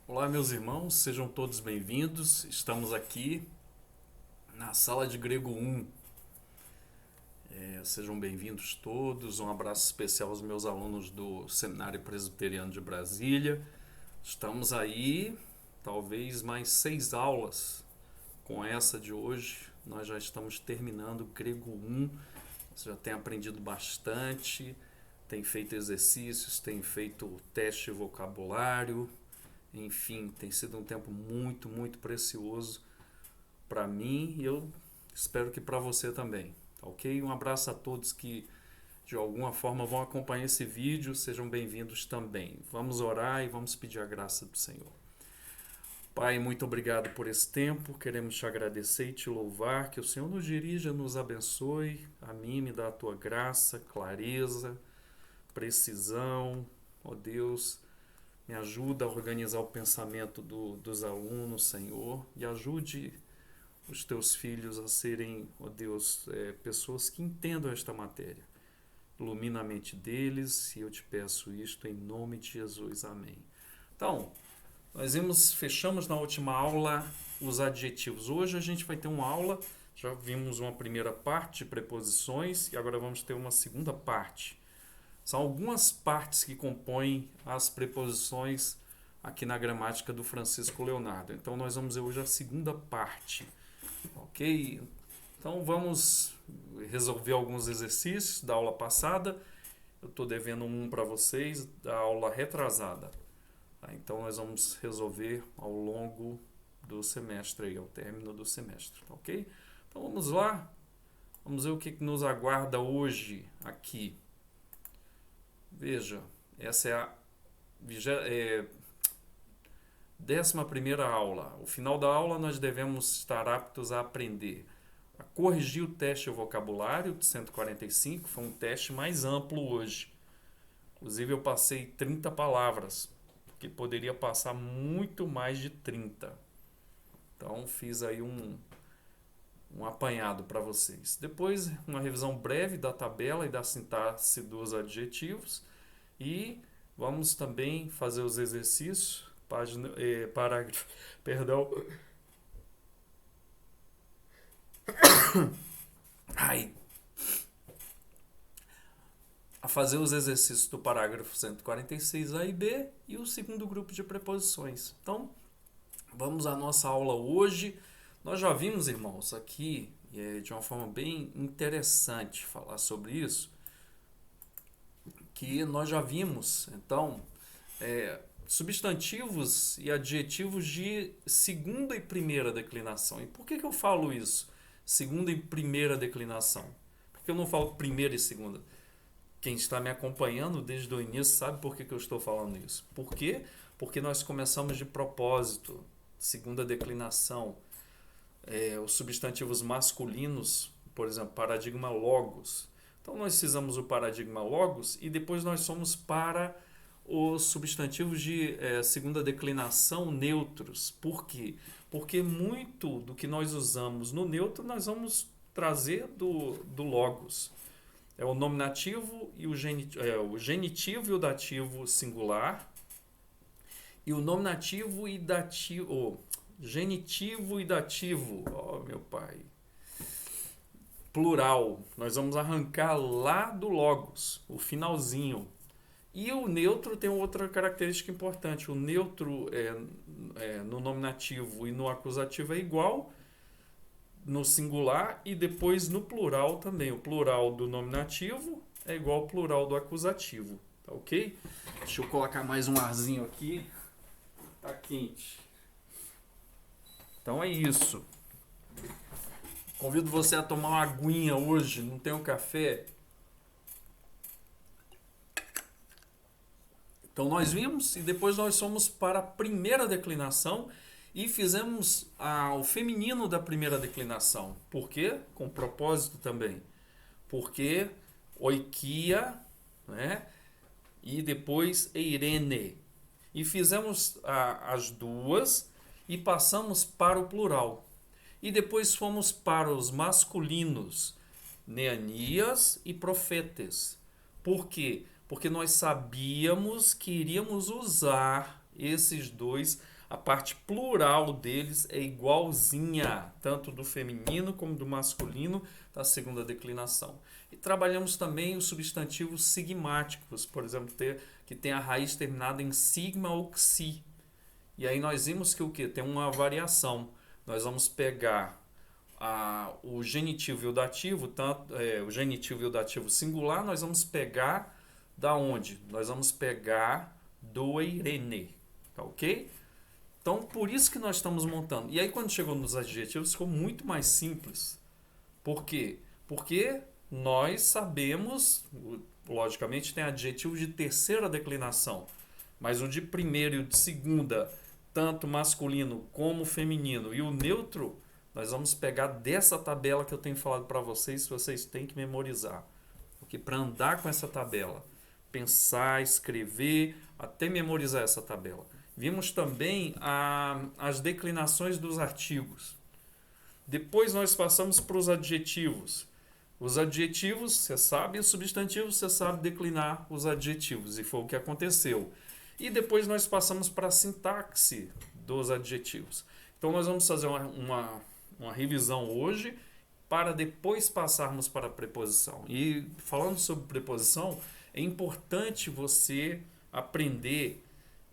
Olá, meus irmãos, sejam todos bem-vindos. Estamos aqui na sala de Grego 1. Sejam bem-vindos todos. Um abraço especial aos meus alunos do Seminário Presbiteriano de Brasília. Estamos aí, talvez mais 6 aulas. Com essa de hoje, nós já estamos terminando Grego 1. Você já tem aprendido bastante, tem feito exercícios, tem feito teste de vocabulário. Enfim, tem sido um tempo muito, muito precioso para mim e eu espero que para você também, tá ok? Um abraço a todos que de alguma forma vão acompanhar esse vídeo, sejam bem-vindos também. Vamos orar e vamos pedir a graça do Senhor. Pai, muito obrigado por esse tempo, queremos te agradecer e te louvar, que o Senhor nos dirija, nos abençoe, a mim me dá a tua graça, clareza, precisão, ó Deus. Me ajuda a organizar o pensamento dos alunos, Senhor, e ajude os teus filhos a serem, ó Deus, pessoas que entendam esta matéria. Ilumina a mente deles e eu te peço isto em nome de Jesus. Amém. Então, fechamos na última aula os adjetivos. Hoje a gente vai ter uma aula, já vimos uma primeira parte de preposições e agora vamos ter uma segunda parte. São algumas partes que compõem as preposições aqui na gramática do Francisco Leonardo. Então nós vamos ver hoje a segunda parte, ok? Então vamos resolver alguns exercícios da aula passada. Eu estou devendo um para vocês da aula retrasada. Tá? Então nós vamos resolver ao longo do semestre, ao término do semestre, ok? Então vamos lá, vamos ver o que nos aguarda hoje aqui. Veja, essa é a 11ª aula. Ao final da aula nós devemos estar aptos a aprender a corrigir o teste de vocabulário de 145, foi um teste mais amplo hoje. Inclusive eu passei 30 palavras, porque poderia passar muito mais de 30. Então fiz aí um apanhado para vocês. Depois, uma revisão breve da tabela e da sintaxe dos adjetivos. E vamos também fazer os exercícios, parágrafo, perdão. A fazer os exercícios do parágrafo 146A e B e o segundo grupo de preposições. Então, vamos à nossa aula hoje. Nós já vimos, irmãos, aqui de uma forma bem interessante falar sobre isso, que nós já vimos, então, substantivos e adjetivos de segunda e primeira declinação. E por que eu falo isso? Segunda e primeira declinação. Por que eu não falo primeira e segunda? Quem está me acompanhando desde o início sabe por que eu estou falando isso. Por quê? Porque nós começamos de propósito, segunda declinação. Os substantivos masculinos, por exemplo, paradigma logos. Então nós fizemos o paradigma logos e depois nós fomos para os substantivos de segunda declinação neutros. Por quê? Porque muito do que nós usamos no neutro nós vamos trazer do logos. É o nominativo e o genitivo e o dativo singular e o nominativo e dativo, genitivo e dativo, meu pai, plural. Nós vamos arrancar lá do logos, o finalzinho. E o neutro tem outra característica importante. O neutro no nominativo e no acusativo é igual no singular e depois no plural também. O plural do nominativo é igual ao plural do acusativo. Tá ok? Deixa eu colocar mais um arzinho aqui. Tá quente. Então é isso. Convido você a tomar uma aguinha hoje. Não tem um café? Então nós vimos e depois nós fomos para a primeira declinação e fizemos o feminino da primeira declinação. Por quê? Com propósito também. Porque oikia, né? E depois eirene. E fizemos as duas e passamos para o plural. E depois fomos para os masculinos, Neanias e Profetes. Por quê? Porque nós sabíamos que iríamos usar esses dois A parte plural deles é igualzinha, tanto do feminino como do masculino, da segunda declinação. E trabalhamos também os substantivos sigmáticos, por exemplo, que tem a raiz terminada em sigma ou xi. E aí nós vimos que o quê? Tem uma variação. Nós vamos pegar o genitivo e o dativo, o genitivo e o dativo singular, nós vamos pegar da onde? Nós vamos pegar do eirene, tá ok? Então, por isso que nós estamos montando. E aí, quando chegou nos adjetivos, ficou muito mais simples. Por quê? Porque nós sabemos, logicamente, tem adjetivo de terceira declinação, mas o de primeira e o de segunda, tanto masculino como feminino, e o neutro, nós vamos pegar dessa tabela que eu tenho falado para vocês, vocês têm que memorizar. Porque para andar com essa tabela, pensar, escrever, até memorizar essa tabela. Vimos também as declinações dos artigos. Depois nós passamos para os adjetivos. Os adjetivos, você sabe, os substantivos, você sabe declinar os adjetivos, e foi o que aconteceu. E depois nós passamos para a sintaxe dos adjetivos. Então nós vamos fazer uma revisão hoje, para depois passarmos para a preposição. E falando sobre preposição, é importante você aprender,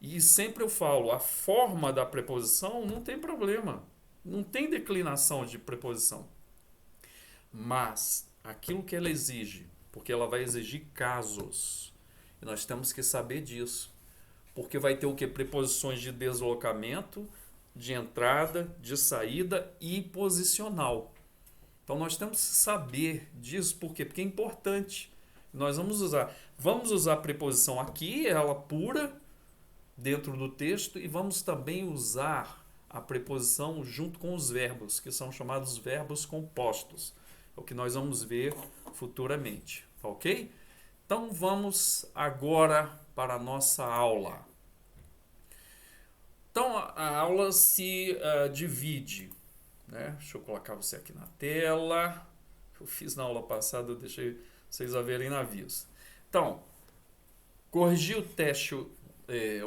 e sempre eu falo, a forma da preposição não tem problema, não tem declinação de preposição. Mas aquilo que ela exige, porque ela vai exigir casos, e nós temos que saber disso. Porque vai ter o que? Preposições de deslocamento, de entrada, de saída e posicional. Então nós temos que saber disso, por quê? Porque é importante. Nós vamos usar a preposição aqui, ela pura, dentro do texto, e vamos também usar a preposição junto com os verbos, que são chamados verbos compostos. É o que nós vamos ver futuramente, ok? Então vamos agora para a nossa aula. Então a aula se divide, né? Deixa eu colocar você aqui na tela. Eu fiz na aula passada, eu deixei vocês a verem navios. Então, corrigir o teste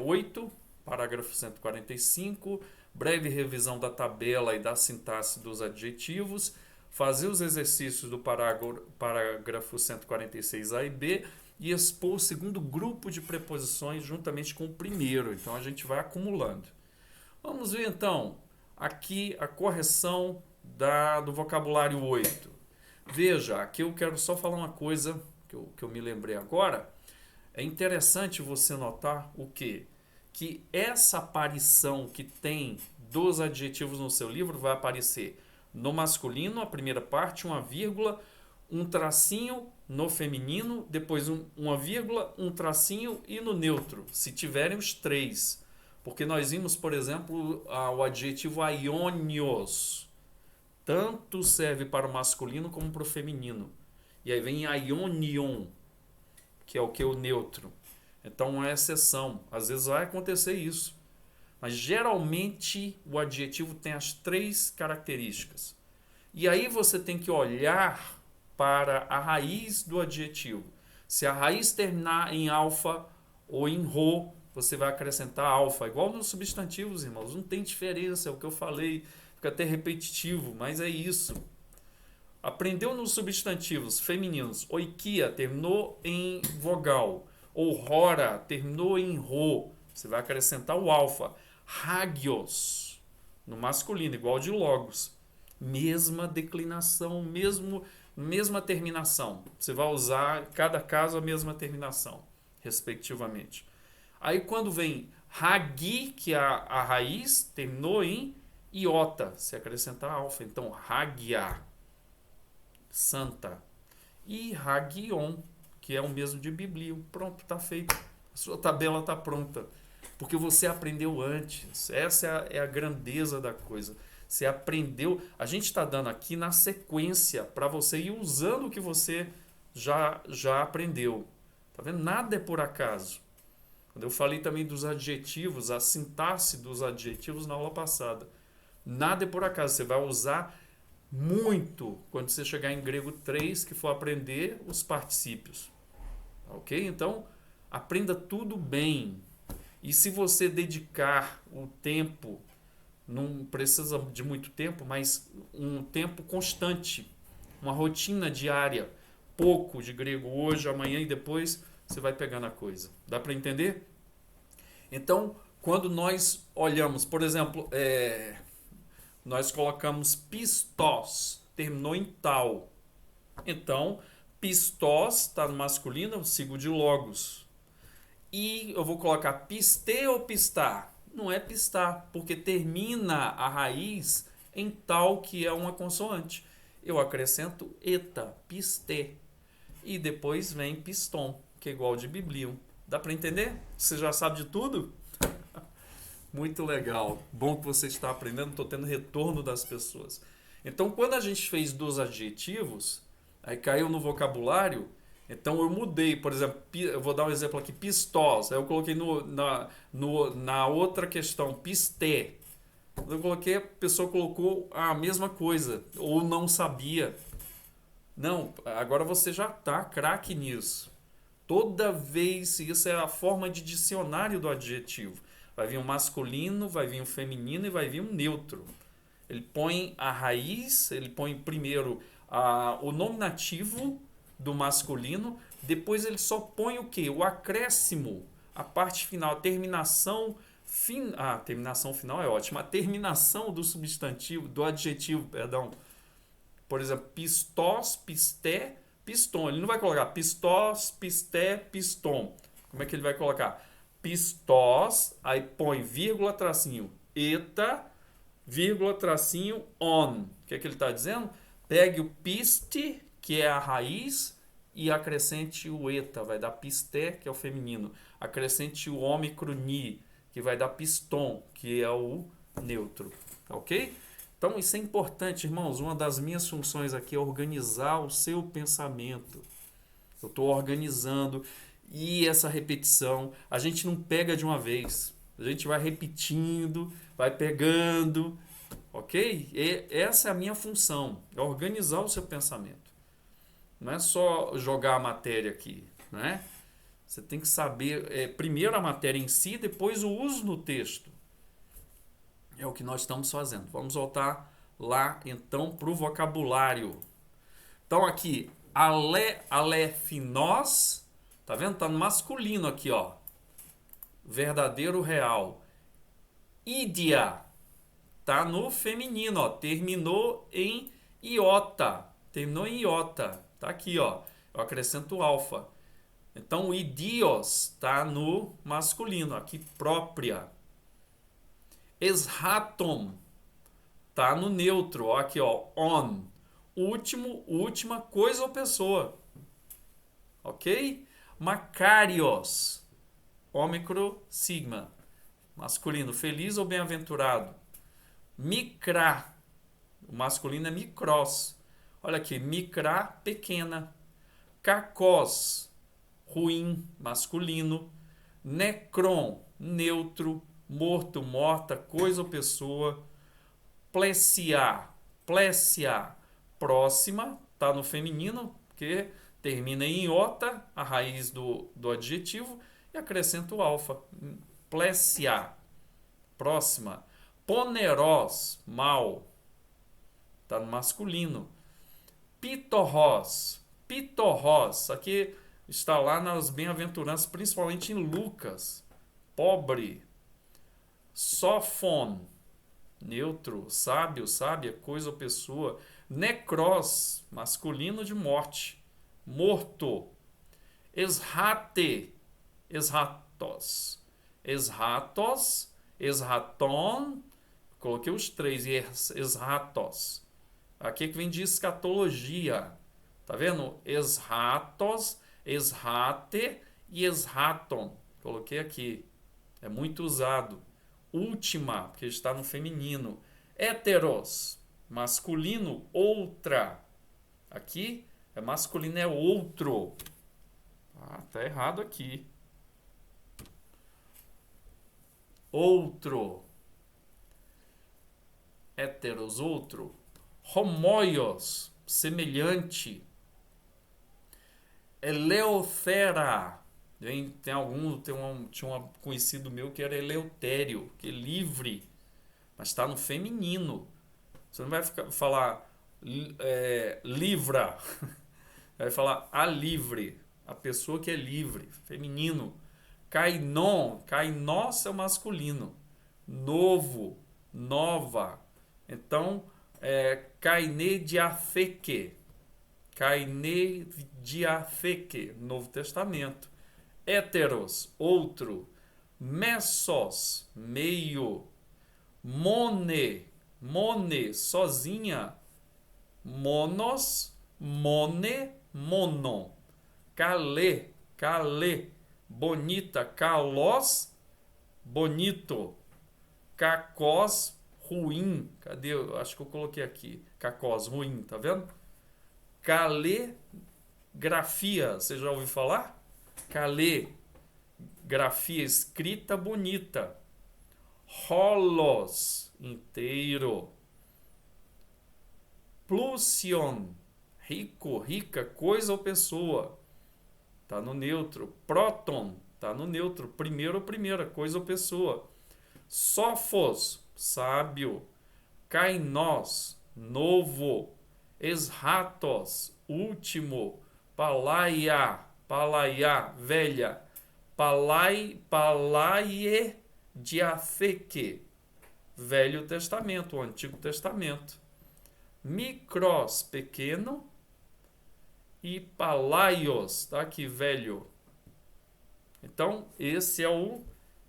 8, parágrafo 145, breve revisão da tabela e da sintaxe dos adjetivos, fazer os exercícios do parágrafo 146A e B e expor o segundo grupo de preposições juntamente com o primeiro. Então a gente vai acumulando. Vamos ver então aqui a correção do vocabulário 8. Veja, aqui eu quero só falar uma coisa que eu me lembrei agora. É interessante você notar o quê? Que essa aparição que tem dos adjetivos no seu livro vai aparecer no masculino, a primeira parte, uma vírgula, um tracinho no feminino, depois uma vírgula, um tracinho e no neutro, se tiverem os três. Porque nós vimos, por exemplo, o adjetivo aionios. Tanto serve para o masculino como para o feminino. E aí vem aionion, que é o que? O neutro. Então é exceção. Às vezes vai acontecer isso. Mas geralmente o adjetivo tem as três características. E aí você tem que olhar para a raiz do adjetivo. Se a raiz terminar em alfa ou em rho, você vai acrescentar alfa. Igual nos substantivos, irmãos. Não tem diferença, é o que eu falei. Fica até repetitivo, mas é isso. Aprendeu nos substantivos femininos. Oikia terminou em vogal. Ou hora terminou em rho. Você vai acrescentar o alfa. Hagios, no masculino, igual de logos. Mesma declinação, mesma terminação. Você vai usar, cada caso, a mesma terminação, respectivamente. Aí quando vem hagi, que é a raiz, terminou em iota. Se acrescentar alfa, então hagia, santa. E hagion, que é o mesmo de biblio. Pronto, está feito. A sua tabela está pronta. Porque você aprendeu antes. Essa é a grandeza da coisa. Você aprendeu. A gente está dando aqui na sequência para você ir usando o que você já aprendeu. Tá vendo? Nada é por acaso. Quando eu falei também dos adjetivos, a sintaxe dos adjetivos na aula passada. Nada é por acaso. Você vai usar muito quando você chegar em grego 3, que for aprender os particípios. Ok? Então, aprenda tudo bem. E se você dedicar o tempo, não precisa de muito tempo, mas um tempo constante, uma rotina diária, pouco de grego hoje, amanhã e depois, você vai pegando a coisa. Dá para entender? Então, quando nós olhamos, por exemplo, nós colocamos pistos, terminou em tal. Então, pistos está no masculino, eu sigo de logos. E eu vou colocar piste ou pistar? Não é pistar, porque termina a raiz em tal, que é uma consoante. Eu acrescento eta, piste. E depois vem piston, que é igual de biblium. Dá para entender? Você já sabe de tudo? Muito legal. Bom que você está aprendendo, estou tendo retorno das pessoas. Então, quando a gente fez dos adjetivos, aí caiu no vocabulário, então eu mudei, por exemplo, eu vou dar um exemplo aqui, pistos, aí eu coloquei na outra questão, piste. Eu coloquei, a pessoa colocou a mesma coisa, ou não sabia. Não, agora você já está craque nisso. Toda vez, isso é a forma de dicionário do adjetivo. Vai vir um masculino, vai vir um feminino e vai vir um neutro. Ele põe a raiz, ele põe primeiro o nominativo do masculino, depois ele só põe o quê? O acréscimo, a parte final, a terminação a terminação final é ótima. A terminação do substantivo, do adjetivo, perdão. Por exemplo, pistos, pisté, piston. Ele não vai colocar pistos, pisté, piston. Como é que ele vai colocar? Pistos, aí põe vírgula, tracinho, eta, vírgula, tracinho, on. O que é que ele está dizendo? Pegue o piste, que é a raiz, e acrescente o eta, vai dar pisté, que é o feminino. Acrescente o ômicro ni, que vai dar piston, que é o neutro. Ok? Então isso é importante, irmãos. Uma das minhas funções aqui é organizar o seu pensamento. Eu estou organizando. E essa repetição, a gente não pega de uma vez. A gente vai repetindo, vai pegando, ok? E essa é a minha função, é organizar o seu pensamento. Não é só jogar a matéria aqui, né? Você tem que saber primeiro a matéria em si, depois o uso no texto. É o que nós estamos fazendo. Vamos voltar lá então para o vocabulário. Então aqui, alefinos. Tá vendo? Tá no masculino aqui, ó. Verdadeiro, real. Ídia. Tá no feminino, ó. Terminou em iota. Terminou em iota. Tá aqui, ó. Eu acrescento alfa. Então, idios tá no masculino, aqui própria. Esraton tá no neutro, ó, aqui, ó. On. Último, última coisa ou pessoa. Ok? Macarios, ômicro, sigma, masculino, feliz ou bem-aventurado. Micra, o masculino é micros. Olha aqui, micra, pequena. Cacos, ruim, masculino. Necron, neutro, morto, morta, coisa ou pessoa. Plesia, próxima, tá no feminino, porque termina em iota, a raiz do adjetivo, e acrescenta o alfa. Plesia, próxima. Poneros, mal, está no masculino. Pitorros, aqui está lá nas bem-aventuranças, principalmente em Lucas. Pobre. Sofon, neutro, sábio, sábia, coisa ou pessoa. Necros, masculino de morte. Morto. Esrate, esratos. Esratos, esraton. Coloquei os três. Esratos. Aqui que vem de escatologia. Tá vendo? Esratos, esrate e esraton. Coloquei aqui. É muito usado. Última, porque está no feminino. Héteros, masculino, outra. Aqui é masculino, é outro. Tá errado aqui. Outro. Héteros, outro. Homoios, semelhante. Eleothera, Tinha um conhecido meu que era Eleutério, que é livre, mas está no feminino. Você não vai falar livra, vai falar a livre, a pessoa que é livre, feminino. Kainon, kainós é o masculino. Novo, nova. Então, kaine diafeke. Kaine diafeke, Novo Testamento. Héteros, outro. Messos, meio. Mone, sozinha. Monos, mone, monon. Calê, bonita. Kalos, bonito. Cacós, ruim. Cadê? Acho que eu coloquei aqui. Cacós, ruim, tá vendo? Caligrafia, você já ouviu falar? Caligrafia, escrita bonita. Rolos, inteiro. Plusion, rico, rica, coisa ou pessoa. Tá no neutro. Próton, tá no neutro. Primeiro ou primeira, coisa ou pessoa. Sofos, sábio. Kainós, novo. Esratos, último. Palaia, velha. Palaie diafeke, Velho Testamento, o Antigo Testamento. Micros, pequeno. E palaios, tá aqui, velho. Então, esse é o...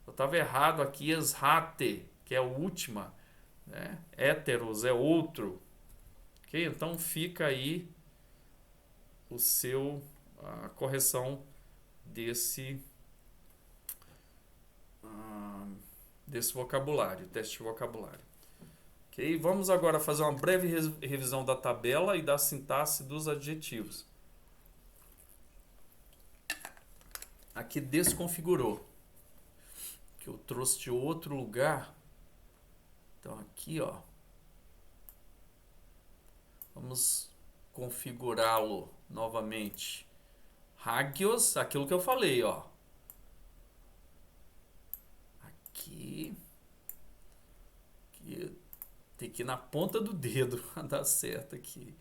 Eu estava errado aqui, esrate, que é a última. Né? Héteros é outro. Ok? Então, fica aí a correção desse vocabulário, teste de vocabulário. Ok? Vamos agora fazer uma breve revisão da tabela e da sintaxe dos adjetivos. Aqui desconfigurou, que eu trouxe de outro lugar. Então aqui, ó, vamos configurá-lo novamente. Hagios, aquilo que eu falei, ó. Aqui tem que ir na ponta do dedo para dar certo aqui.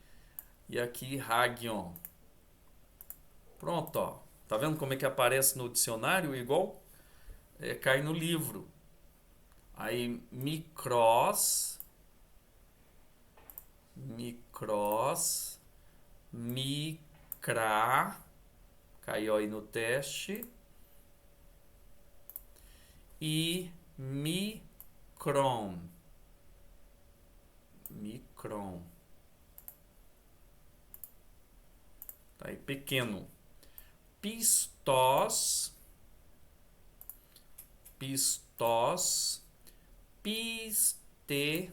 E aqui, Hagion. Pronto, ó. Tá vendo como é que aparece no dicionário? Igual cai no livro. Aí, micros, micra, caiu aí no teste. E micron. Tá aí, pequeno. Pistos, piste,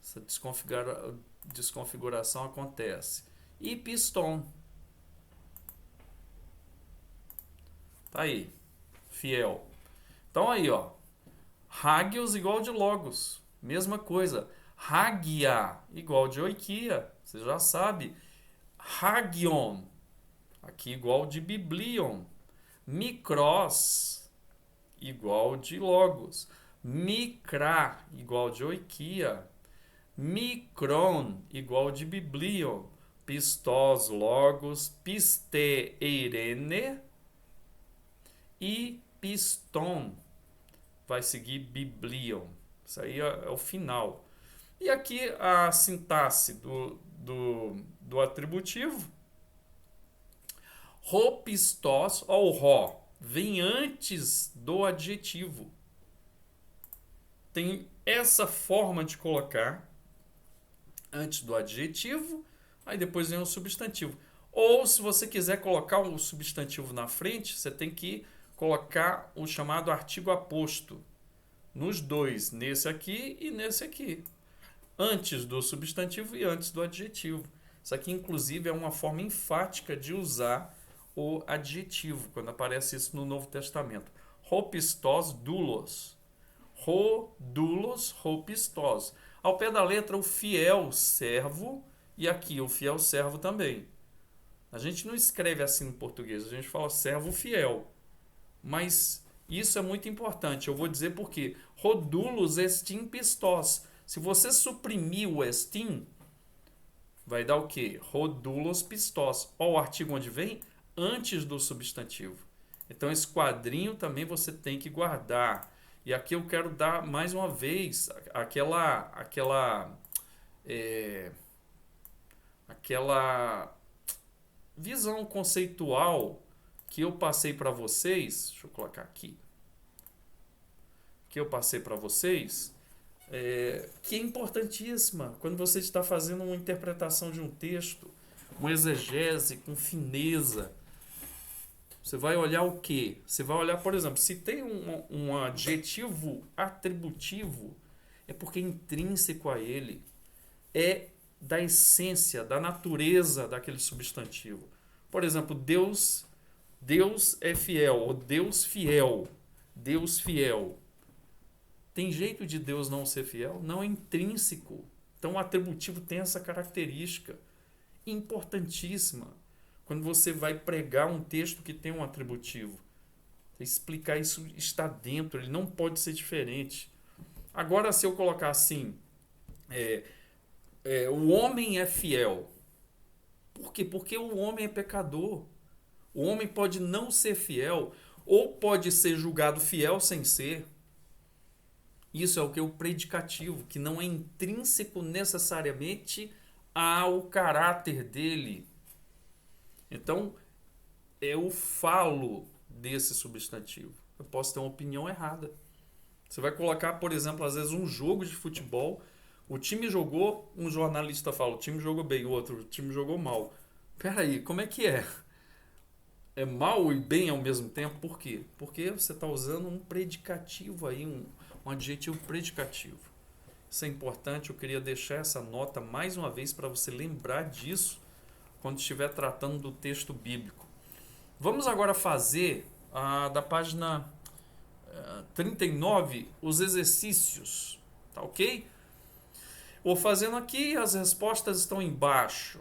essa desconfiguração acontece. E piston. Tá aí, fiel. Então aí, ó. Hagios igual de logos, mesma coisa. Hagia igual de oikia, você já sabe. Hagion, aqui igual de biblion. Micros igual de logos. Micra igual de oikia. Micron igual de biblion. Pistos, logos. Piste, eirene. E piston vai seguir biblion. Isso aí é o final. E aqui a sintaxe do atributivo. Ropistós, ó, o ró, vem antes do adjetivo. Tem essa forma de colocar antes do adjetivo, aí depois vem o substantivo. Ou se você quiser colocar o substantivo na frente, você tem que colocar o chamado artigo aposto nos dois, nesse aqui e nesse aqui, antes do substantivo e antes do adjetivo. Isso aqui, inclusive, é uma forma enfática de usar o adjetivo, quando aparece isso no Novo Testamento. Ropistós, doulos. Doulos, ropistós. Ao pé da letra, o fiel servo e aqui o fiel servo também. A gente não escreve assim no português, a gente fala servo fiel. Mas isso é muito importante. Eu vou dizer por quê. Rodulus estim pistos. Se você suprimir o estim, vai dar o quê? Rodulus pistos. Olha o artigo onde vem? Antes do substantivo. Então esse quadrinho também você tem que guardar. E aqui eu quero dar mais uma vez aquela visão conceitual que eu passei para vocês. Deixa eu colocar aqui. Que eu passei para vocês. Que é importantíssima quando você está fazendo uma interpretação de um texto, uma exegese com fineza. Você vai olhar o quê? Você vai olhar, por exemplo, se tem um adjetivo atributivo, é porque é intrínseco a ele, é da essência, da natureza daquele substantivo. Por exemplo, Deus é fiel, ou Deus fiel. Deus fiel. Tem jeito de Deus não ser fiel? Não, é intrínseco. Então o atributivo tem essa característica importantíssima. Quando você vai pregar um texto que tem um atributivo, explicar isso está dentro, ele não pode ser diferente. Agora, se eu colocar assim, o homem é fiel. Por quê? Porque o homem é pecador. O homem pode não ser fiel, ou pode ser julgado fiel sem ser. Isso é o que é o predicativo, que não é intrínseco necessariamente ao caráter dele. Então, eu falo desse substantivo. Eu posso ter uma opinião errada. Você vai colocar, por exemplo, às vezes um jogo de futebol, o time jogou, um jornalista fala, o time jogou bem, o outro, o time jogou mal. Peraí, como é que é? É mal e bem ao mesmo tempo? Por quê? Porque você está usando um predicativo aí, um adjetivo predicativo. Isso é importante, eu queria deixar essa nota mais uma vez para você lembrar disso quando estiver tratando do texto bíblico. Vamos agora fazer da página 39 os exercícios, tá ok? Vou fazendo aqui, as respostas estão embaixo.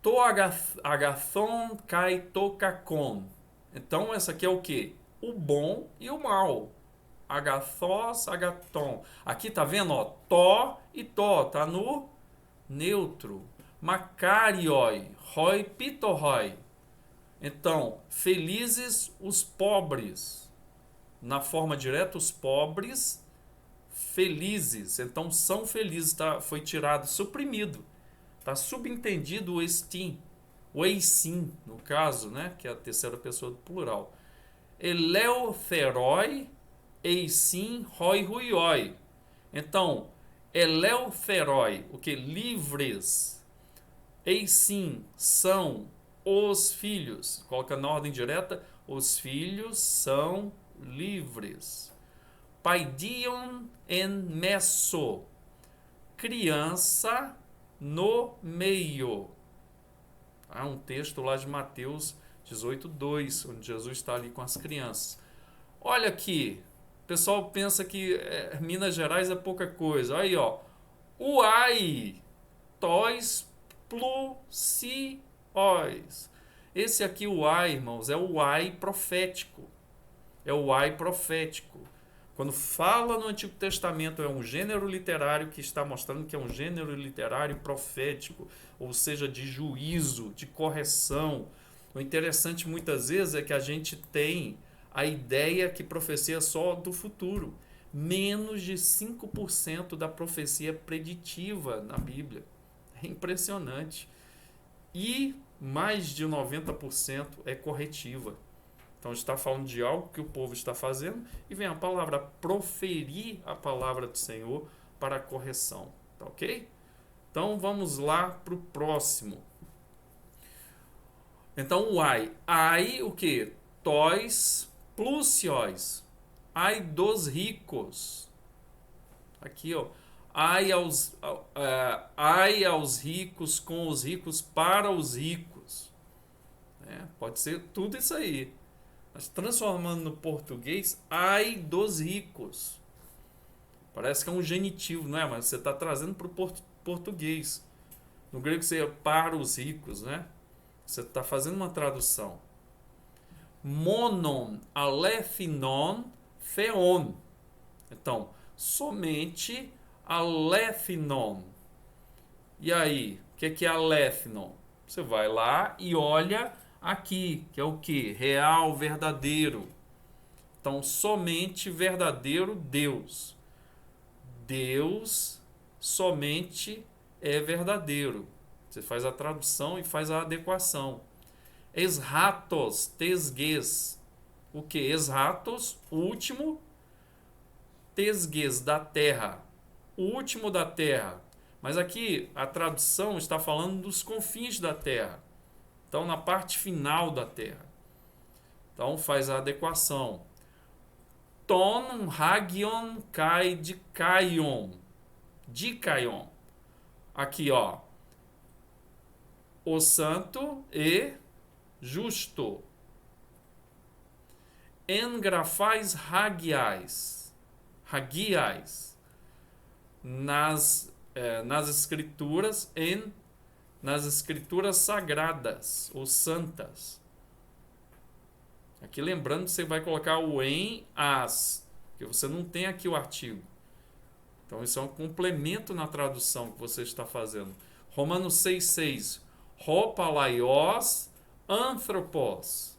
To agathon kai to kakon. Então essa aqui é o que? O bom e o mal. Agathos, agathon. Aqui tá vendo, ó, to e to, tá no neutro. Makarioi, roi pitoroi. Então, felizes os pobres. Na forma direta, os pobres felizes. Então, são felizes. Tá? Foi tirado, suprimido. Está subentendido o estim. O eisim, no caso, né? Que é a terceira pessoa do plural. Eleuteroi, eisim, roi, ruioi. Então, eleuteroi, o que? Livres. Eisim, são os filhos. Coloca na ordem direta. Os filhos são livres. Paidion en meso. Criança no meio. Há um texto lá de Mateus 18:2, onde Jesus está ali com as crianças. Olha aqui, o pessoal pensa que Minas Gerais é pouca coisa. Aí, ó, uai, tois plusióis. Esse aqui, o ai, irmãos, é o ai profético. É o ai profético. Quando fala no Antigo Testamento, é um gênero literário que está mostrando que é um gênero literário profético, ou seja, de juízo, de correção. O interessante muitas vezes é que a gente tem a ideia que profecia é só do futuro. Menos de 5% da profecia é preditiva na Bíblia. É impressionante. E mais de 90% é corretiva. Então está falando de algo que o povo está fazendo e vem a palavra proferir a palavra do Senhor para a correção. Tá ok? Então vamos lá para o próximo. Então o ai. Ai o que? Tois plusióis. Ai dos ricos. Aqui, ó. Ai aos ricos, com os ricos, para os ricos. Pode ser tudo isso aí. Mas transformando no português, ai dos ricos. Parece que é um genitivo, não é? Mas você está trazendo para o português. No grego seria para os ricos, né? Você está fazendo uma tradução. Monon alethinon theon. Então, somente alethinon. E aí, o que é alethinon? Você vai lá e olha aqui, que é o que? Real, verdadeiro. Então, somente verdadeiro Deus. Deus somente é verdadeiro. Você faz a tradução e faz a adequação. Esratos, tesgues. O que? Esratos, último. Tesgues, da terra. O último da terra. Mas aqui a tradução está falando dos confins da terra. Então, na parte final da terra. Então, faz a adequação. Ton hagion kai dikaion. Dikaion. Aqui, ó. O santo e justo. Engrafais hagiais. Hagiais. Nas escrituras, nas escrituras sagradas ou santas. Aqui lembrando que você vai colocar o em as, porque você não tem aqui o artigo. Então isso é um complemento na tradução que você está fazendo. Romanos 6,6. Ho palaios anthropos.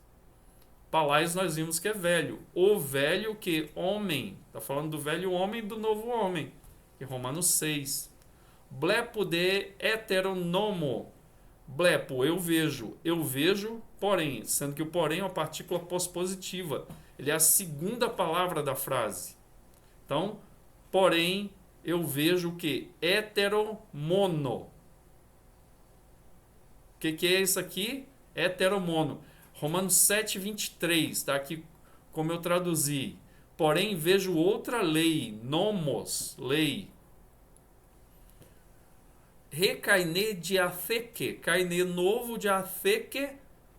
Palaios nós vimos que é velho. O velho que homem. Está falando do velho homem e do novo homem. Que é Romanos 6. Blepo de heteronomo. Blepo, eu vejo, porém, sendo que o porém é uma partícula pós-positiva. Ele é a segunda palavra da frase. Então, porém, eu vejo o que? Heteromono. O que é isso aqui? Heteromono. Romanos 7,23, está aqui como eu traduzi. Porém, vejo outra lei, nomos, lei. Recaine de atheke, caine novo de atheke,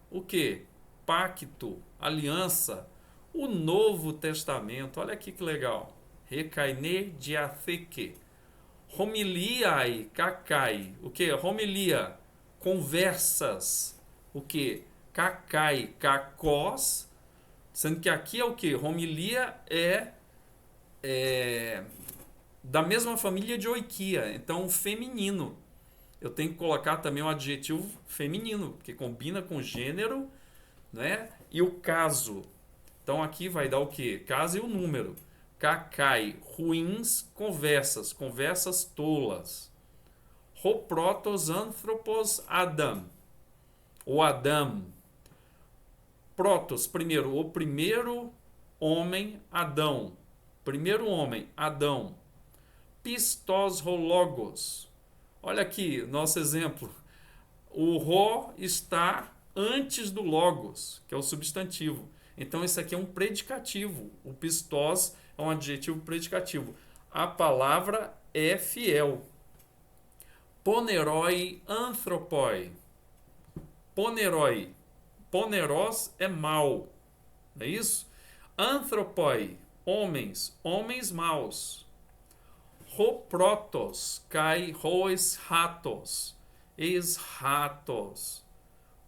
o que? Pacto, aliança, o Novo Testamento. Olha aqui que legal. Recaine de atheke. Homiliai, kakai, o que? Homilia, conversas, o que? Kakai, kakos, sendo que aqui é o que? Homilia é da mesma família de oikia, então feminino. Eu tenho que colocar também um adjetivo feminino, porque combina com gênero, né? E o caso. Então aqui vai dar o quê? Caso e o número. Kakai, ruins conversas, conversas tolas. Hoprotos anthropos Adam. O Adam. Protos, primeiro, o primeiro homem, Adão. Primeiro homem, Adão. Pistos rologos. Olha aqui, nosso exemplo. O ro está antes do logos, que é o substantivo. Então, isso aqui é um predicativo. O pistos é um adjetivo predicativo. A palavra é fiel. Poneroi anthropoi. Poneroi. Poneros é mal. Não é isso? Anthropoi. Homens. Homens maus. Hoprotos, kai hoes ratos, ex-ratos,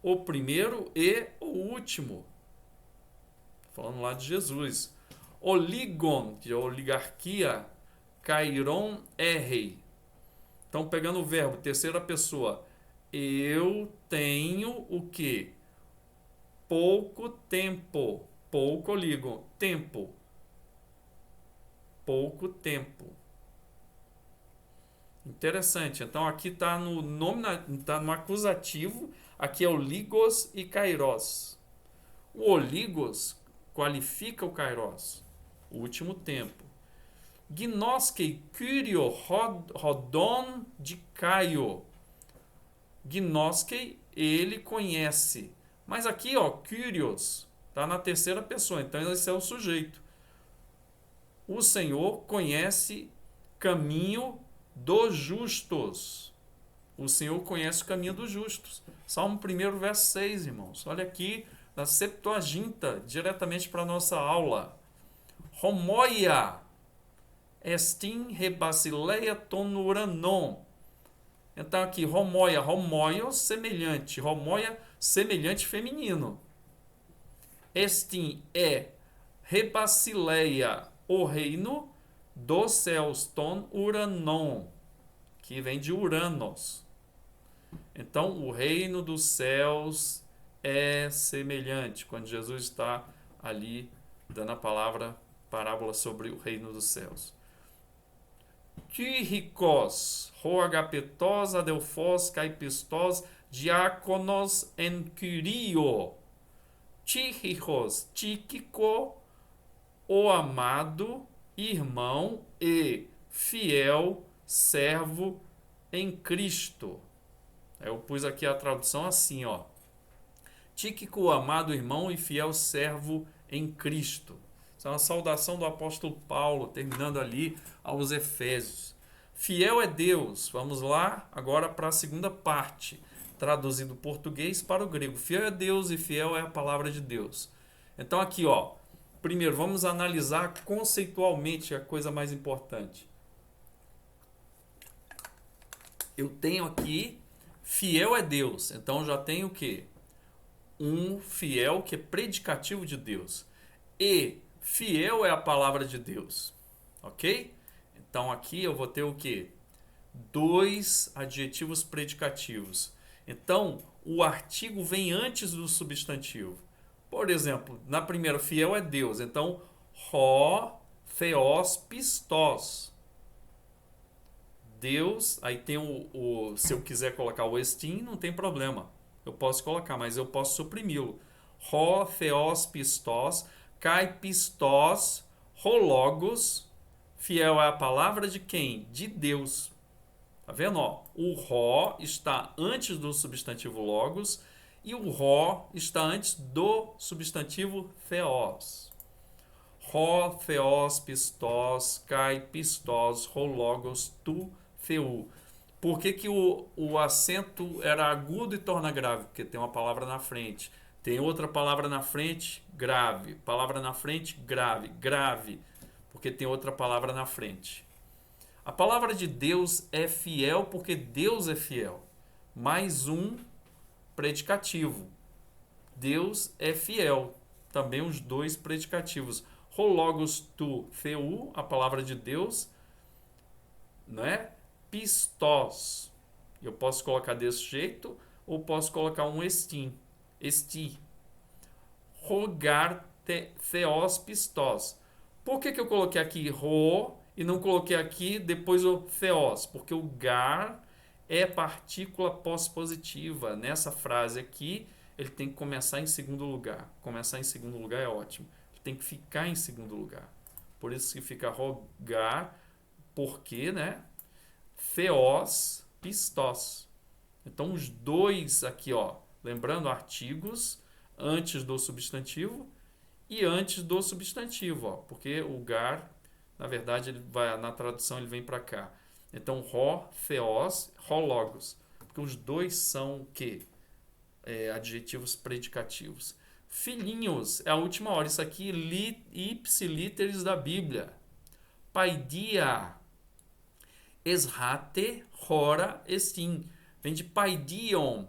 o primeiro e o último. Falando lá de Jesus. Oligon, que é oligarquia, kairon errei. Então, pegando o verbo, terceira pessoa, eu tenho o que? Pouco tempo. Pouco oligon, tempo. Pouco tempo. Interessante. Então aqui está no nome, está no acusativo. Aqui é o ligos e kairos. O oligos qualifica o kairos, o último tempo. Gnoskei kyrio rodon de kaio. Gnoskei, ele conhece. Mas aqui, ó, kyrios, está na terceira pessoa. Então esse é o sujeito. O Senhor conhece caminho dos justos. O Senhor conhece o caminho dos justos. Salmo 1, verso 6, irmãos. Olha aqui, na Septuaginta, diretamente para a nossa aula. Homoia estin he basileia ton uranon. Então aqui, homoia, homoios, semelhante. Homoia, semelhante feminino. Estin é rebasileia, o reino dos céus, ton uranon, que vem de Uranos. Então, o reino dos céus é semelhante. Quando Jesus está ali dando a parábola sobre o reino dos céus. Tyrikos, hoagapetos, adelphos, kaipistos, diáconos en kyrio. Tyrikos, Tíquico, o amado irmão e fiel servo em Cristo. Eu pus aqui a tradução assim, ó. Tíquico, o amado irmão e fiel servo em Cristo. Isso é uma saudação do apóstolo Paulo, terminando ali aos Efésios. Fiel é Deus. Vamos lá agora para a segunda parte, traduzindo do português para o grego. Fiel é Deus e fiel é a palavra de Deus. Então aqui, ó, primeiro vamos analisar conceitualmente a coisa mais importante. Eu tenho aqui fiel é Deus. Então já tenho o quê? Um fiel que é predicativo de Deus. E fiel é a palavra de Deus. Ok? Então aqui eu vou ter o quê? Dois adjetivos predicativos. Então o artigo vem antes do substantivo. Por exemplo, na primeira, fiel é Deus. Então, theos, pistos. Deus, aí tem se eu quiser colocar o estin, não tem problema. Eu posso colocar, mas eu posso suprimi-lo. Theos, pistos, kai pistos, logos. Fiel é a palavra de quem? De Deus. Tá vendo? Ó, o está antes do substantivo logos e o está antes do substantivo theos. Theos, pistos, kai pistos, logos, tu, theu. Por que o acento era agudo e torna grave? Porque tem uma palavra na frente. Tem outra palavra na frente, grave. Palavra na frente, grave. Grave, porque tem outra palavra na frente. A palavra de Deus é fiel porque Deus é fiel. Mais um predicativo. Deus é fiel. Também os dois predicativos. Logos tu, theu, a palavra de Deus, né? Pistos. Eu posso colocar desse jeito ou posso colocar um estim. Esti. Rogar theos pistos. Por que eu coloquei aqui e não coloquei aqui depois o theos? Porque o gar é partícula pós-positiva. Nessa frase aqui, ele tem que começar em segundo lugar. Começar em segundo lugar é ótimo. Ele tem que ficar em segundo lugar. Por isso que fica rogar, porque, né? Theos, pistos. Então, os dois aqui, ó. Lembrando, artigos antes do substantivo e antes do substantivo, ó. Porque o gar, na verdade, ele vai, na tradução ele vem para cá. Então, theos, logos. Porque os dois são o quê? Adjetivos predicativos. Filhinhos, é a última hora. Isso aqui, ipsilíteres da Bíblia. Paidia, esrate, hora, estin. Vem de paidion.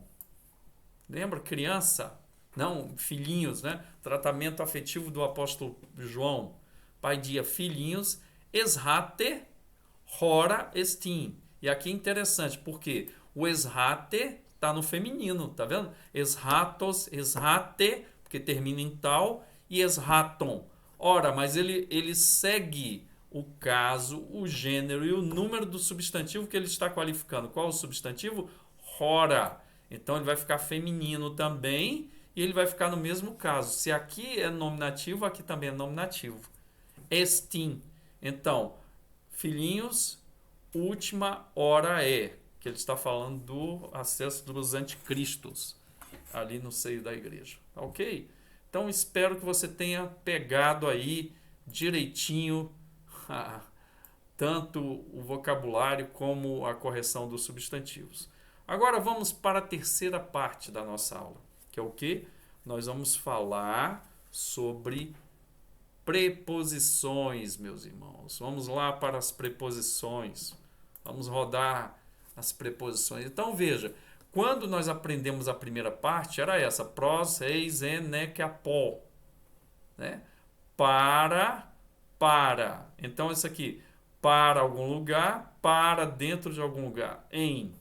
Lembra? Criança. Não, filhinhos, né? Tratamento afetivo do apóstolo João. Paidia, filhinhos. Esrate, hora, estin. E aqui é interessante, porque o esrate está no feminino, tá vendo? Esratos, esrate, porque termina em tal, e esraton. Ora, mas ele segue o caso, o gênero e o número do substantivo que ele está qualificando. Qual o substantivo? Hora. Então ele vai ficar feminino também e ele vai ficar no mesmo caso. Se aqui é nominativo, aqui também é nominativo. Estim. Então, filhinhos, última hora é. Que ele está falando do acesso dos anticristos ali no seio da igreja. Ok? Então espero que você tenha pegado aí direitinho tanto o vocabulário como a correção dos substantivos. Agora vamos para a terceira parte da nossa aula, que é o que? Nós vamos falar sobre Preposições, meus irmãos. Vamos lá para as preposições. Vamos rodar as preposições. Então veja, quando nós aprendemos a primeira parte, era essa: pros, eis, en, nec, apó, né? Para. Então isso aqui, para algum lugar, para dentro de algum lugar. Em.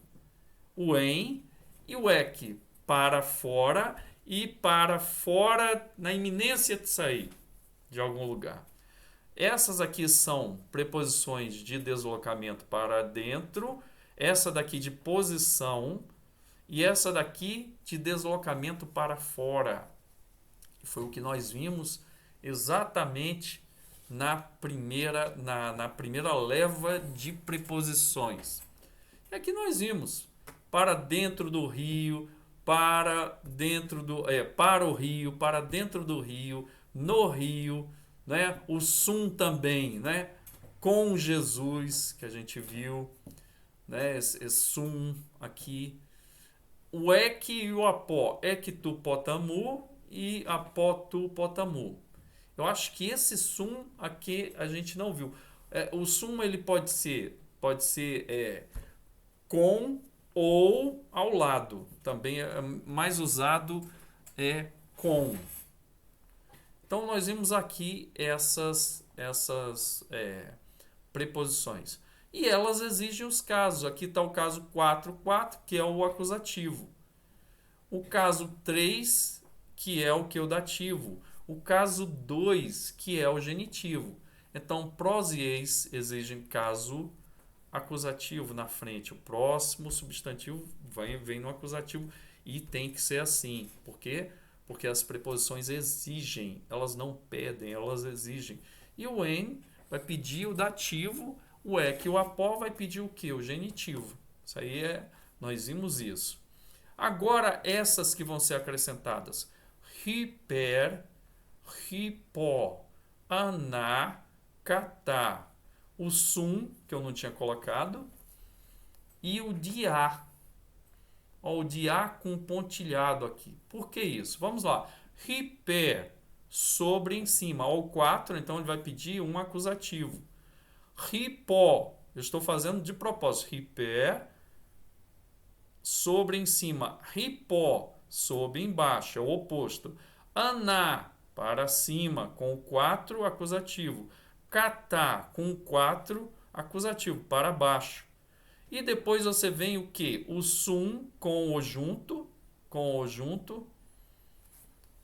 O em e o ec, para fora e para fora na iminência de sair de algum lugar. Essas aqui são preposições de deslocamento para dentro, essa daqui de posição e essa daqui de deslocamento para fora. Foi o que nós vimos exatamente na primeira leva de preposições. E aqui nós vimos para dentro do rio, para o rio, para dentro do rio, no rio, né? O sum também, né? Com Jesus, que a gente viu, né? Esse sum aqui. O ec e o apó, ectupotamu e apotupotamu. Eu acho que esse sum aqui a gente não viu. O sum ele pode ser com ou ao lado. Também é mais usado com. Então nós vimos aqui essas preposições. E elas exigem os casos. Aqui está o caso 4, que é o acusativo. O caso 3, que é o que é o dativo. O caso 2, que é o genitivo. Então, pros e eis exigem caso acusativo na frente. O próximo substantivo vem no acusativo e tem que ser assim. Por quê? Porque as preposições exigem, elas não pedem, elas exigem. E o em vai pedir o dativo, o ec e o apó vai pedir o quê? O genitivo. Isso aí nós vimos isso. Agora, essas que vão ser acrescentadas. Hiper, hipó, aná, catá. O sum, que eu não tinha colocado, e o diá. Ó, o diá com pontilhado aqui. Por que isso? Vamos lá. Hiper, sobre, em cima. Ó, o 4, então ele vai pedir um acusativo. Hipó, eu estou fazendo de propósito. Hiper, sobre, em cima. Hipó, sobre, embaixo. É o oposto. Aná, para cima, com o 4 acusativo. Catá, com o 4 acusativo, para baixo. E depois você vem o que? O sum com o junto.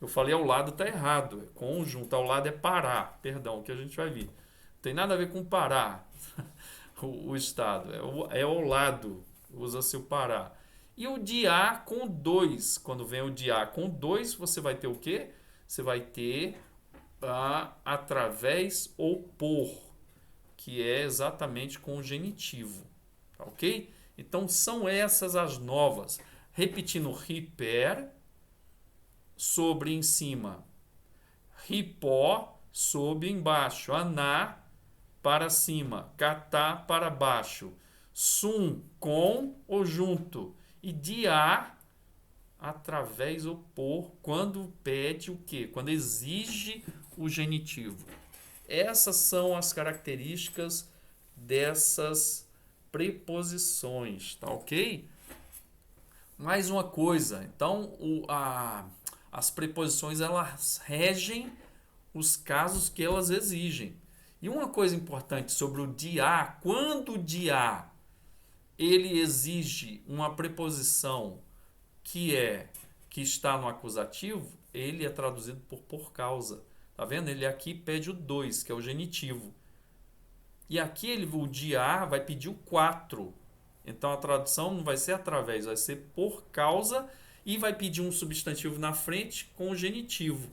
Eu falei ao lado, está errado. É com o junto. Ao lado é parar. Perdão, que a gente vai ver. Não tem nada a ver com parar. o estado. É ao lado. Usa-se o parar. E o diá com 2. Quando vem o diá com 2, você vai ter o quê? Você vai ter através ou por, que é exatamente com o genitivo. Tá ok? Então são essas as novas. Repetindo, hiper, sobre, em cima. Hipó, sob, embaixo. Aná, para cima. Catá, para baixo. Sum, com ou junto. E diá, através ou por, quando pede o quê? Quando exige o genitivo. Essas são as características dessas preposições, tá ok? Mais uma coisa, então as preposições elas regem os casos que elas exigem. E uma coisa importante sobre o diá, quando o diá ele exige uma preposição que está no acusativo, ele é traduzido por causa. Tá vendo? Ele aqui pede o 2, que é o genitivo. E aqui o diá vai pedir o 4. Então a tradução não vai ser através, vai ser por causa e vai pedir um substantivo na frente com o genitivo.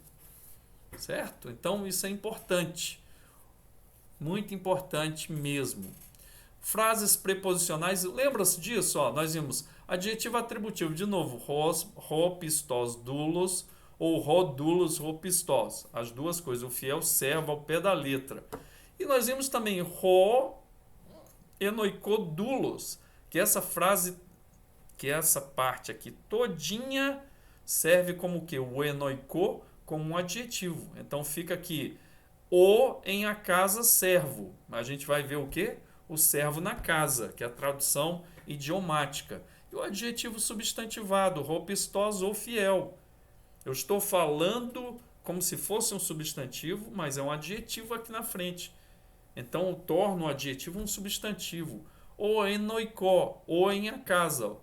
Certo? Então isso é importante. Muito importante mesmo. Frases preposicionais, lembra-se disso? Ó, nós vimos adjetivo atributivo, de novo, ro, pistós, dulos, ou rodulos, ropistós. As duas coisas, o fiel servo ao pé da letra. E nós vimos também ro, enoicodulos, que essa frase, que essa parte aqui todinha serve como o quê? O enoicô como um adjetivo. Então fica aqui ou em a casa servo. A gente vai ver o quê? O servo na casa, que é a tradução idiomática. E o adjetivo substantivado, robustoso ou fiel. Eu estou falando como se fosse um substantivo, mas é um adjetivo aqui na frente. Então eu torno o adjetivo um substantivo. Ou enoikó, ou em a casa,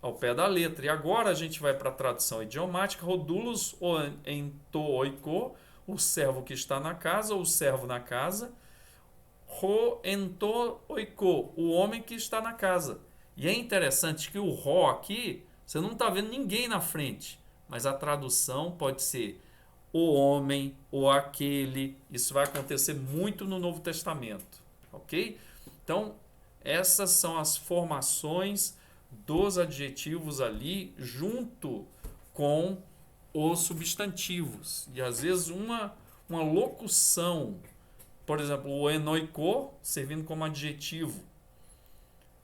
ao pé da letra. E agora a gente vai para a tradução idiomática, rodulos ou ento-oikó, o servo que está na casa, ou o servo na casa, ro ento-oikó, o homem que está na casa. E é interessante que o ro aqui, você não está vendo ninguém na frente, mas a tradução pode ser o homem ou aquele. Isso vai acontecer muito no Novo Testamento, ok? Então, essas são as formações dos adjetivos ali junto com os substantivos. E às vezes uma locução, por exemplo, o enoikó servindo como adjetivo.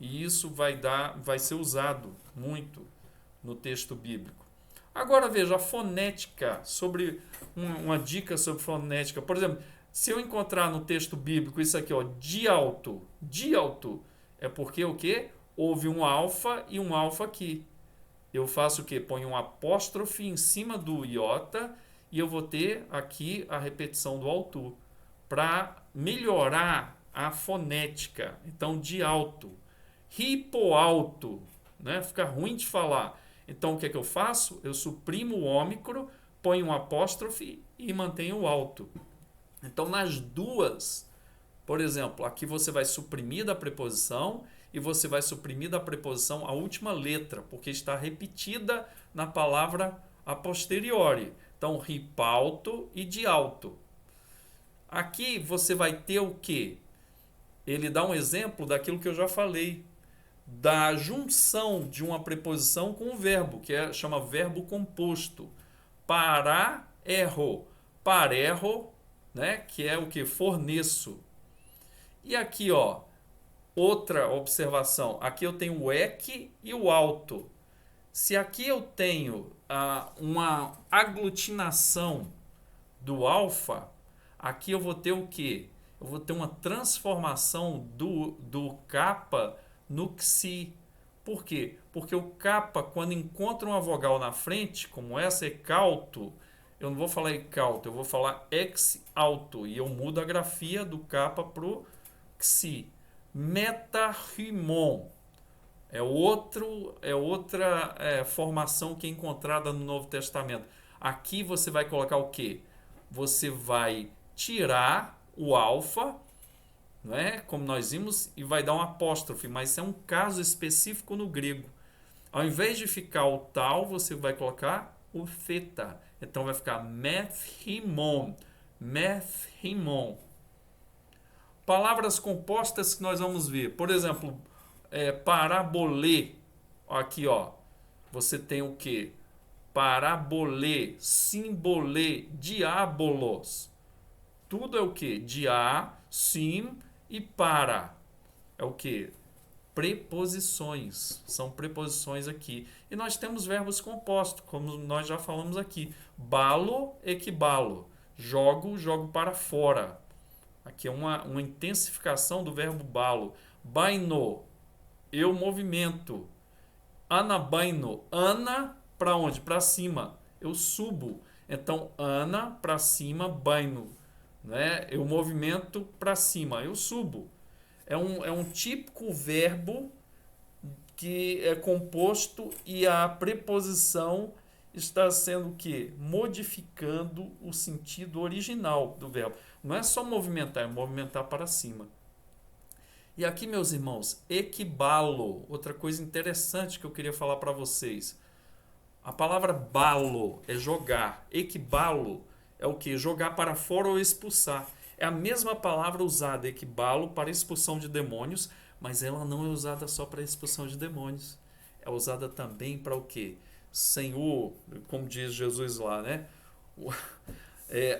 E isso vai ser usado muito no texto bíblico. Agora veja a fonética, sobre uma dica sobre fonética. Por exemplo, se eu encontrar no texto bíblico isso aqui, ó, dialto é porque o quê? Houve um alfa e um alfa aqui. Eu faço o quê? Ponho um apóstrofe em cima do iota e eu vou ter aqui a repetição do autor para melhorar a fonética. Então, dialto, hipoalto, né? Fica ruim de falar. Então, o que é que eu faço? Eu suprimo o ômicron, ponho um apóstrofe e mantenho o alto. Então, nas duas, por exemplo, aqui você vai suprimir da preposição e você vai suprimir da preposição a última letra, porque está repetida na palavra a posteriori. Então, ripalto e dialto. Aqui você vai ter o quê? Ele dá um exemplo daquilo que eu já falei, da junção de uma preposição com um verbo, que chama verbo composto. Para, erro. Parerro, né? Que é o que? Forneço. E aqui, ó, outra observação. Aqui eu tenho o ek e o alto. Se aqui eu tenho uma aglutinação do alfa, aqui eu vou ter o quê? Eu vou ter uma transformação do kappa no xi. Por quê? Porque o kappa, quando encontra uma vogal na frente, como essa, ecalto, eu não vou falar ecalto, eu vou falar ex-alto. E eu mudo a grafia do kappa para o xi. Metarimon é outra formação que é encontrada no Novo Testamento. Aqui você vai colocar o quê? Você vai tirar o alfa, não é? Como nós vimos, e vai dar um apóstrofe, mas isso é um caso específico no grego. Ao invés de ficar o tal, você vai colocar o theta. Então vai ficar methrimon. Methrimon. Palavras compostas que nós vamos ver. Por exemplo, parabolê. Aqui, ó. Você tem o quê? Parabolê, simbolê, diabolos. Tudo é o quê? Dia, sim e para. É o quê? Preposições. São preposições aqui. E nós temos verbos compostos, como nós já falamos aqui. Balo, equibalo. Jogo, jogo para fora. Aqui é uma intensificação do verbo balo. Baino, eu movimento. Anabaino, ana para onde? Para cima. Eu subo. Então, ana para cima, baino. Né? Eu movimento para cima, eu subo. É um típico verbo que é composto e a preposição está sendo o quê? Modificando o sentido original do verbo. Não é só movimentar, é movimentar para cima. E aqui, meus irmãos, equibalo. Outra coisa interessante que eu queria falar para vocês. A palavra balo é jogar. Equibalo é o que? Jogar para fora ou expulsar. É a mesma palavra usada, equibalo, para expulsão de demônios, mas ela não é usada só para expulsão de demônios. É usada também para o quê? Senhor, como diz Jesus lá, né?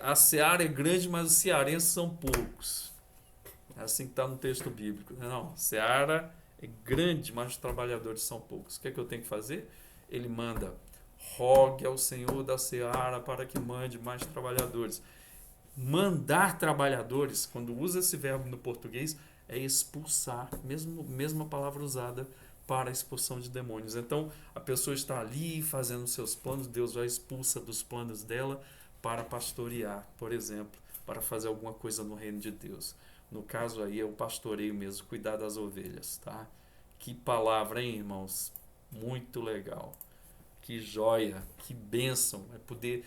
A seara é grande, mas os cearenses são poucos. É assim que está no texto bíblico. Não, seara é grande, mas os trabalhadores são poucos. O que é que eu tenho que fazer? Ele manda, rogue ao Senhor da seara para que mande mais trabalhadores. Mandar trabalhadores, quando usa esse verbo no português, é expulsar, mesma palavra usada para a expulsão de demônios. Então, a pessoa está ali fazendo seus planos, Deus vai expulsa dos planos dela para pastorear, por exemplo, para fazer alguma coisa no reino de Deus. No caso aí é o pastoreio mesmo, cuidar das ovelhas, tá? Que palavra, hein, irmãos? Muito legal. Que joia, que bênção é poder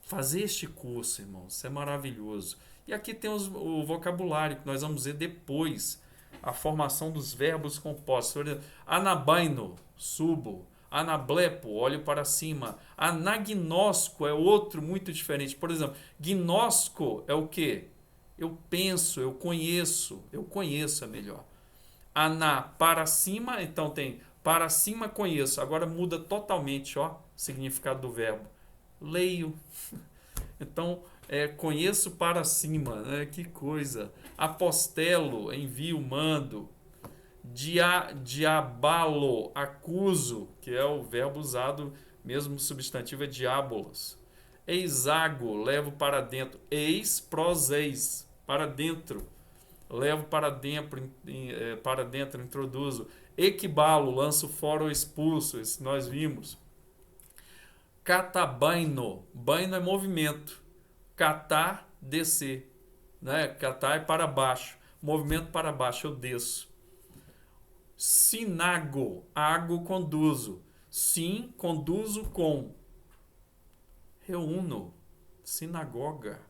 fazer este curso, irmãos. Isso é maravilhoso. E aqui tem o vocabulário que nós vamos ver depois. A formação dos verbos compostos. Por exemplo, anabaino, subo. Anablepo, olho para cima. Anagnosco é outro muito diferente. Por exemplo, gnosco é o quê? Eu penso, eu conheço é melhor. Aná, para cima, então tem para cima conheço. Agora muda totalmente, ó, o significado do verbo. Leio. Então, conheço para cima, né? Que coisa. Apostelo, envio, mando. Diabalo, acuso, que é o verbo usado, mesmo substantivo é diabolos. Eisago, levo para dentro. Eis, proseis, para dentro. Levo para dentro, introduzo. Equibalo, lanço fora ou expulso, isso nós vimos. Catabaino, baino é movimento. Catar, descer. Né? Catar é para baixo. Movimento para baixo, eu desço. Sinago, ago, conduzo. Sim, conduzo com. Reúno, sinagoga.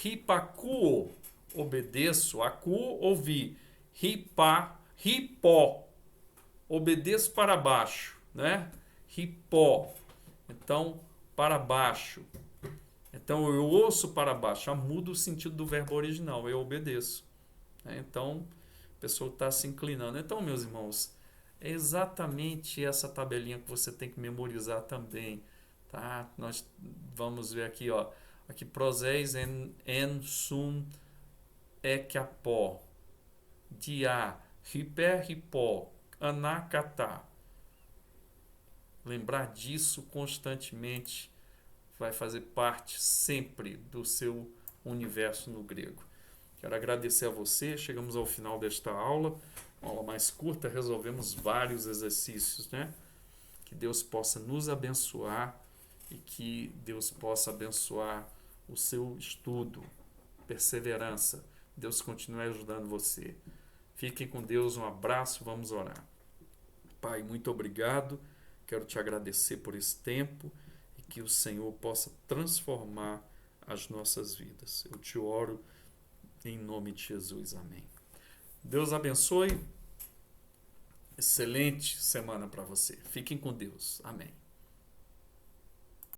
Ripacuo, obedeço. Acuo, ouvi. Ripó, obedeço para baixo. Né? Ripó. Então, para baixo. Então, eu ouço para baixo. Já muda o sentido do verbo original. Eu obedeço. Então, a pessoa está se inclinando. Então, meus irmãos, é exatamente essa tabelinha que você tem que memorizar também. Tá? Nós vamos ver aqui, ó. Aqui, proseis en sum ekiapó. Dia, riper, ripó. Anacatá. Lembrar disso constantemente vai fazer parte sempre do seu universo no grego. Quero agradecer a você. Chegamos ao final desta aula. Uma aula mais curta, resolvemos vários exercícios, né? Que Deus possa nos abençoar e que Deus possa abençoar o seu estudo, perseverança. Deus continue ajudando você. Fiquem com Deus, um abraço, vamos orar. Pai, muito obrigado. Quero te agradecer por esse tempo e que o Senhor possa transformar as nossas vidas. Eu te oro em nome de Jesus. Amém. Deus abençoe. Excelente semana para você. Fiquem com Deus. Amém.